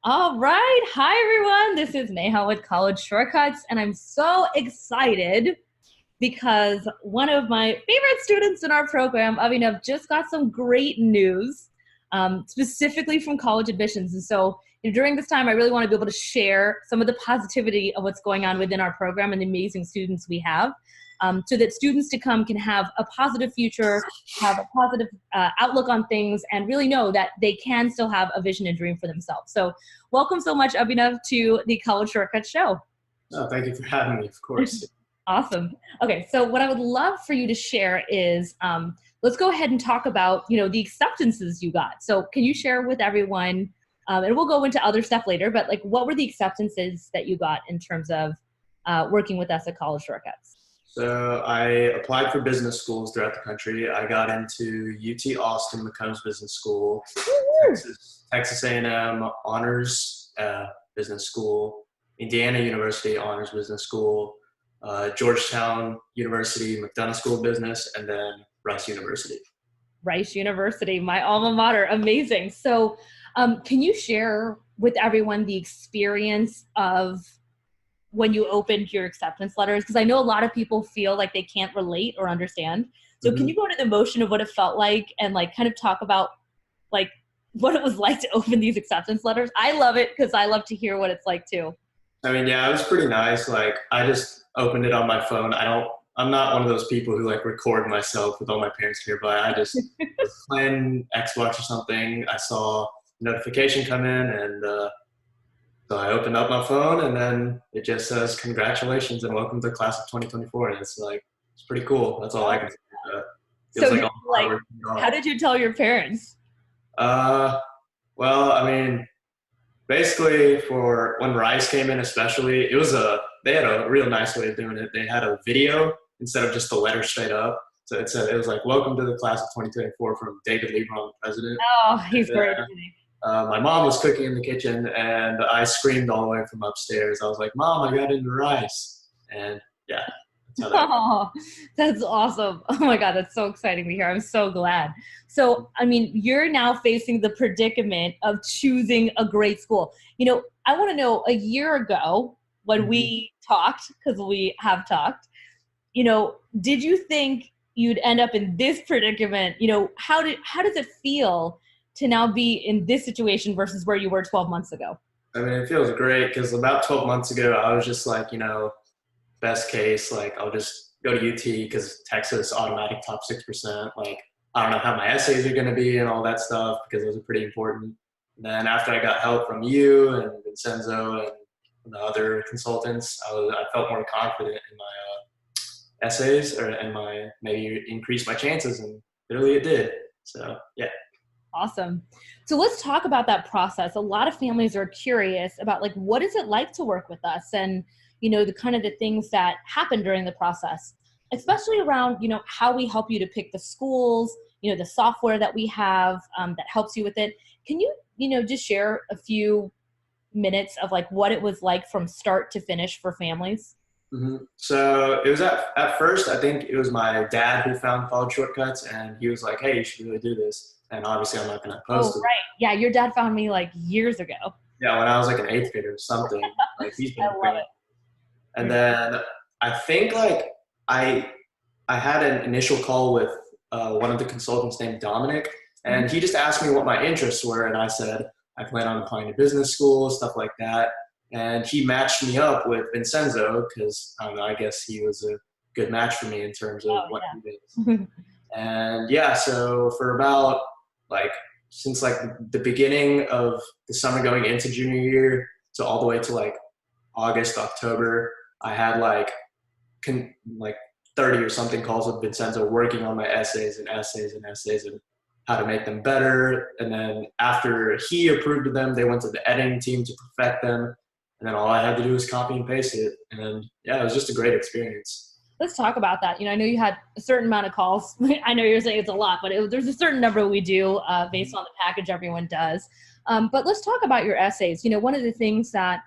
All right. Hi, everyone. This is Neha with College Shortcuts, and I'm so excited because one of my favorite students in our program, Avinav, just got some great news, specifically from college admissions. And so during this time, I really want to be able to share some of the positivity of what's going on within our program and the amazing students we have, so that students to come can have a positive future, have a positive outlook on things, and really know that they can still have a vision and dream for themselves. So welcome so much, Abhinav, to the College Shortcut Show. Oh, thank you for having me, of course. Awesome. Okay, so what I would love for you to share is, let's go ahead and talk about, the acceptances you got. So can you share with everyone, and we'll go into other stuff later, but like what were the acceptances that you got in terms of working with us at College Shortcuts? So I applied for business schools throughout the country. I got into UT Austin, McCombs Business School, Texas A&M Honors Business School, Indiana University Honors Business School, Georgetown University McDonough School of Business, and then Rice University. Rice University, my alma mater. Amazing. So can you share with everyone the experience of when you opened your acceptance letters? Because I know a lot of people feel like they can't relate or understand. So can you go into the emotion of what it felt like and like kind of talk about like what it was like to open these acceptance letters? I love it because I love to hear what it's like too. I mean, yeah, it was pretty nice. Like, I just opened it on my phone. I'm not one of those people who like record myself with all my parents nearby. I just was playing Xbox or something. I saw a notification come in, and so I opened up my phone, and then it just says, "Congratulations and welcome to the class of 2024." And it's like, it's pretty cool. That's all I can say. So how did you tell your parents? Well, I mean, basically for when Rice came in, especially, they had a real nice way of doing it. They had a video instead of just the letter straight up. So it was like, "Welcome to the class of 2024" from David Lebron, the president. Oh, he's great. My mom was cooking in the kitchen, and I screamed all the way from upstairs. I was like, "Mom, I got into Rice." And yeah, that's how that Oh, that's awesome. Oh my God, that's so exciting to hear. I'm so glad. So, I mean, you're now facing the predicament of choosing a great school. I want to know, a year ago when we talked, because we have talked, did you think you'd end up in this predicament? How does it feel to now be in this situation versus where you were 12 months ago? I mean, it feels great because about 12 months ago, I was just like, best case, like I'll just go to UT because Texas automatic top 6%. Like, I don't know how my essays are going to be and all that stuff because those are pretty important. And then after I got help from you and Vincenzo and the other consultants, I felt more confident in my essays and maybe increase my chances, and literally it did. So yeah. Awesome. So let's talk about that process. A lot of families are curious about like, what is it like to work with us? And, the kind of the things that happen during the process, especially around, how we help you to pick the schools, the software that we have that helps you with it. Can you, just share a few minutes of like what it was like from start to finish for families? Mm-hmm. So it was at first, I think it was my dad who found College Shortcuts, and he was like, "Hey, you should really do this." And obviously I'm not going to post it. Right. Yeah. Your dad found me like years ago. Yeah. When I was like an 8th grader or something, like he's been I love it. And then I think like I had an initial call with one of the consultants named Dominic, and he just asked me what my interests were. And I said, I plan on applying to business school, stuff like that. And he matched me up with Vincenzo because, I don't know, I guess he was a good match for me in terms of what he did. And yeah, so for about since like the beginning of the summer going into junior year to all the way to like August, October, I had like 30 or something calls with Vincenzo working on my essays and how to make them better. And then after he approved of them, they went to the editing team to perfect them. And then all I had to do was copy and paste it. And yeah, it was just a great experience. Let's talk about that. I know you had a certain amount of calls. I know you're saying it's a lot, but there's a certain number we do based on the package everyone does. But let's talk about your essays. One of the things that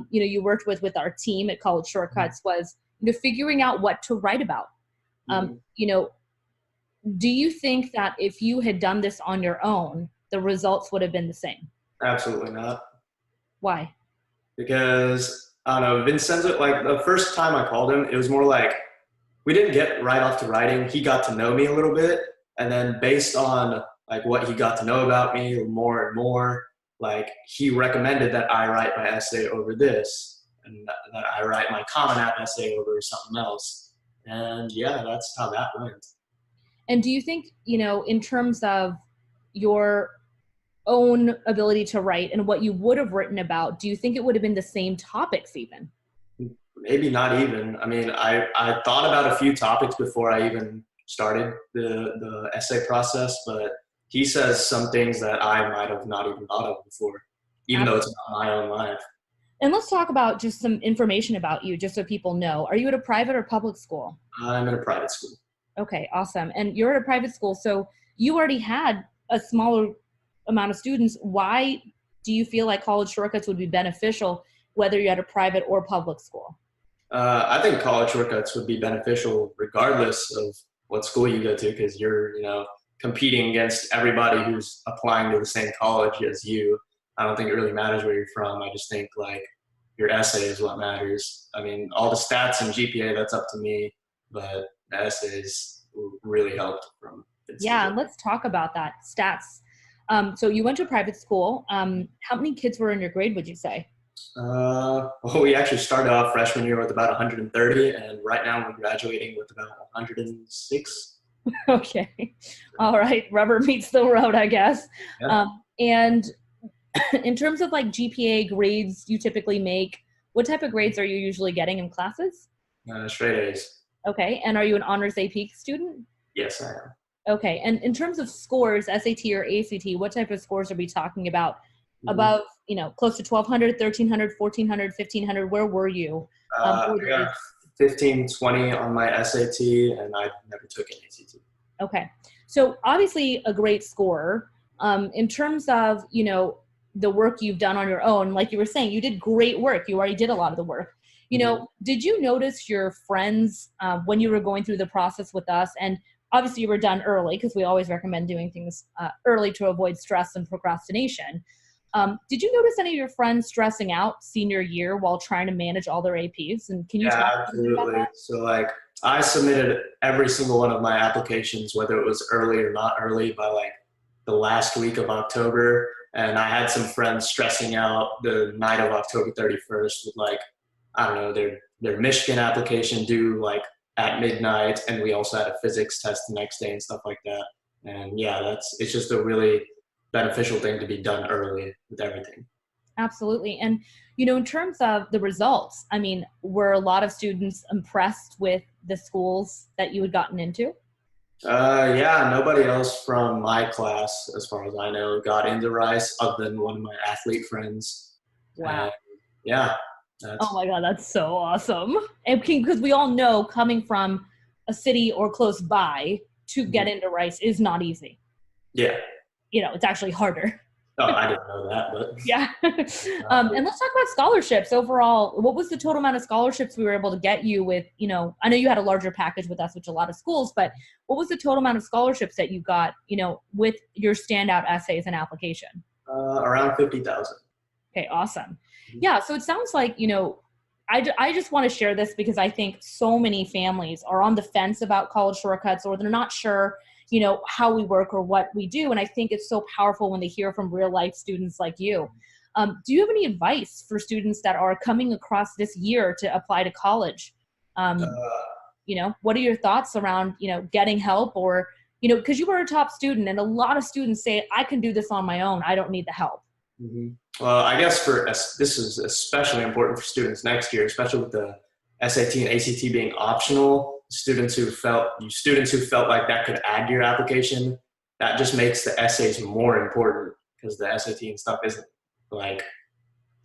you worked with our team at College Shortcuts was, figuring out what to write about. Do you think that if you had done this on your own, the results would have been the same? Absolutely not. Why? Because I don't know, Vincenzo, like the first time I called him, it was more like we didn't get right off to writing. He got to know me a little bit, and then based on like what he got to know about me more and more, like he recommended that I write my essay over this, and that I write my Common App essay over something else. And yeah, that's how that went. And do you think, in terms of your own ability to write and what you would have written about, do you think it would have been the same topics even? Maybe not even. I mean, I thought about a few topics before I even started the essay process, but he says some things that I might have not even thought of before, even though it's not my own life. And let's talk about just some information about you, just so people know. Are you at a private or public school? I'm in a private school. Okay, awesome. And you're at a private school, so you already had a smaller amount of students. Why do you feel like college shortcuts would be beneficial, whether you're at a private or public school? I think college shortcuts would be beneficial regardless of what school you go to, because you're, competing against everybody who's applying to the same college as you. I don't think it really matters where you're from. I just think like your essay is what matters. I mean, all the stats and GPA, that's up to me, but the essays really helped from. Yeah, let's talk about that. Stats. So you went to a private school. How many kids were in your grade, would you say? Well, we actually started off freshman year with about 130, and right now we're graduating with about 106. Okay. All right. Rubber meets the road, I guess. Yeah. And in terms of like GPA grades you typically make, what type of grades are you usually getting in classes? Straight A's. Okay. And are you an honors AP student? Yes, I am. Okay. And in terms of scores, SAT or ACT, what type of scores are we talking about? Above, close to 1,200, 1,300, 1,400, 1,500, where were you? I got 15, 20 on my SAT, and I never took an ACT. Okay. So obviously a great score. In terms of, the work you've done on your own, like you were saying, you did great work. You already did a lot of the work. Did you notice your friends when you were going through the process with us? And obviously you were done early, because we always recommend doing things early to avoid stress and procrastination. Did you notice any of your friends stressing out senior year while trying to manage all their APs? And can you talk absolutely. About that? So like I submitted every single one of my applications, whether it was early or not early, by like the last week of October. And I had some friends stressing out the night of October 31st with like, I don't know, their Michigan application due like at midnight. And we also had a physics test the next day and stuff like that. And yeah, it's just a really beneficial thing to be done early with everything. Absolutely. And, in terms of the results, I mean, were a lot of students impressed with the schools that you had gotten into? Yeah, nobody else from my class, as far as I know, got into Rice other than one of my athlete friends. Wow. Yeah. Oh my God, that's so awesome. And because we all know coming from a city or close by to get into Rice is not easy. Yeah. It's actually harder. Oh, I didn't know that, but yeah. And let's talk about scholarships overall. What was the total amount of scholarships we were able to get you with, I know you had a larger package with us, which a lot of schools, but what was the total amount of scholarships that you got, with your standout essays and application? Around 50,000. Okay. Awesome. Yeah. So it sounds like, I just want to share this because I think so many families are on the fence about college shortcuts, or they're not sure how we work or what we do. And I think it's so powerful when they hear from real life students like you. Do you have any advice for students that are coming across this year to apply to college? What are your thoughts around, getting help, or, because you were a top student and a lot of students say, I can do this on my own. I don't need the help. Mm-hmm. Well, I guess this is especially important for students next year, especially with the SAT and ACT being optional. Students who felt like that could add to your application, that just makes the essays more important, because the SAT and stuff isn't like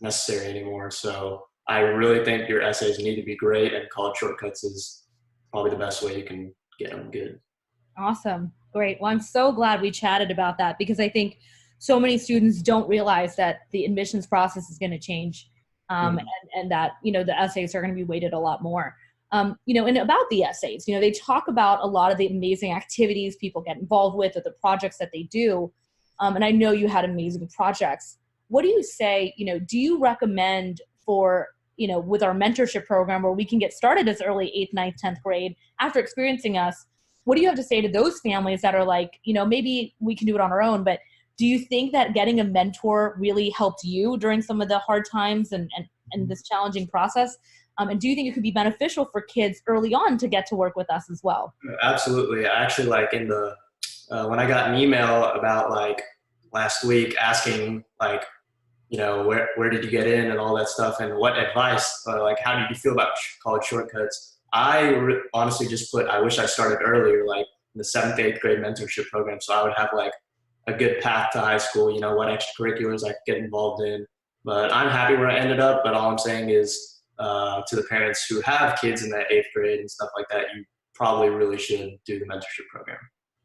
necessary anymore. So I really think your essays need to be great, and college shortcuts is probably the best way you can get them good. Awesome. Great. Well, I'm so glad we chatted about that, because I think so many students don't realize that the admissions process is going to change, and that, the essays are going to be weighted a lot more. And about the essays, they talk about a lot of the amazing activities people get involved with, or the projects that they do. And I know you had amazing projects. what do you say, do you recommend for, with our mentorship program where we can get started as early 8th, ninth, 10th grade after experiencing us? What do you have to say to those families that are like, maybe we can do it on our own, but do you think that getting a mentor really helped you during some of the hard times and this challenging process? And do you think it could be beneficial for kids early on to get to work with us as well? Absolutely. I actually like in the when I got an email about like last week asking like, where did you get in and all that stuff and what advice, like how did you feel about college shortcuts? Honestly just put, I wish I started earlier, like in the 7th, 8th grade mentorship program. So I would have like a good path to high school, what extracurriculars I could get involved in. But I'm happy where I ended up. But all I'm saying is to the parents who have kids in that 8th grade and stuff like that, you probably really should do the mentorship program.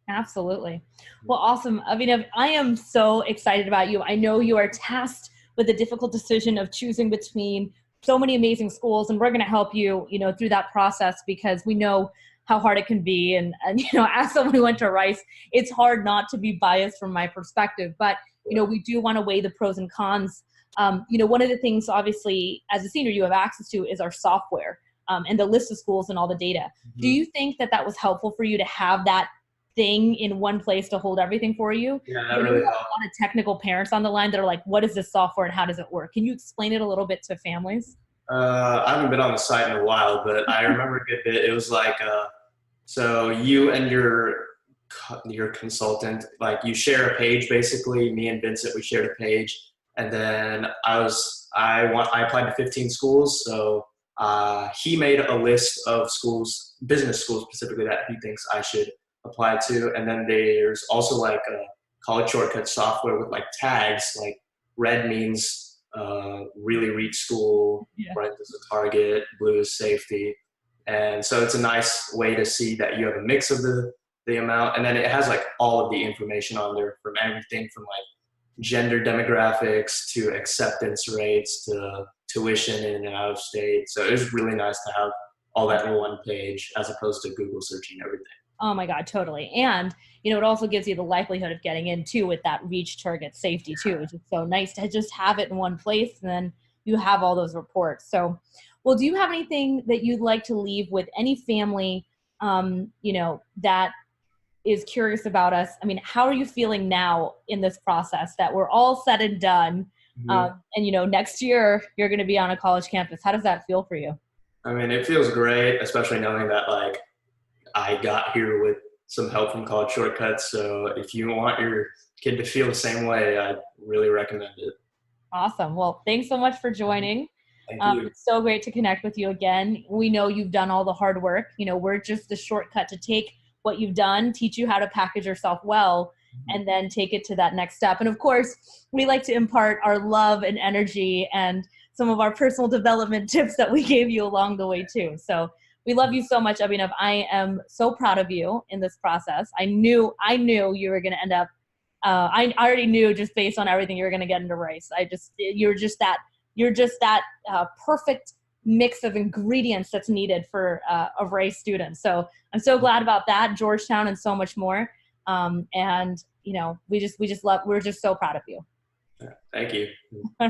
Absolutely. Well, awesome. Avinav, I am so excited about you. I know you are tasked with the difficult decision of choosing between so many amazing schools, and we're going to help you, through that process because we know how hard it can be. And as someone who went to Rice, it's hard not to be biased from my perspective, but, we do want to weigh the pros and cons. One of the things, obviously, as a senior, you have access to is our software and the list of schools and all the data. Mm-hmm. Do you think that was helpful for you to have that thing in one place to hold everything for you? Yeah, that really helped. A lot of technical parents on the line that are like, what is this software and how does it work? Can you explain it a little bit to families? I haven't been on the site in a while, but I remember a good bit. It was like, so you and your consultant, like you share a page basically. Me and Vincent, we shared a page, and then I applied to 15 schools. So he made a list of schools, business schools specifically, that he thinks I should apply to. And then there's also like a college shortcut software with like tags, like red means really reach school, red is a target, blue is safety. And so it's a nice way to see that you have a mix of the amount. And then it has like all of the information on there from everything from like gender demographics to acceptance rates to tuition in and out of state. So it was really nice to have all that in one page as opposed to Google searching everything. Oh my God, totally. And, it also gives you the likelihood of getting in too with that reach, target, safety too, which is so nice to just have it in one place and then you have all those reports. So, well, do you have anything that you'd like to leave with any family, that is curious about us? I mean, how are you feeling now in this process that we're all said and done? Mm-hmm. And, next year you're going to be on a college campus. How does that feel for you? I mean, it feels great, especially knowing that like I got here with some help from College Shortcuts. So if you want your kid to feel the same way, I really recommend it. Awesome. Well, thanks so much for joining. Thank you. It's so great to connect with you again. We know you've done all the hard work. We're just the shortcut to take what you've done, teach you how to package yourself well, and then take it to that next step. And of course, we like to impart our love and energy and some of our personal development tips that we gave you along the way too. So we love you so much, Abhinav. I am so proud of you in this process. I knew you were going to end up, I already knew just based on everything you were going to get into Rice. You're just that perfect mix of ingredients that's needed for a Rice student. So I'm so glad about that, Georgetown and so much more. And we're just so proud of you. Thank you.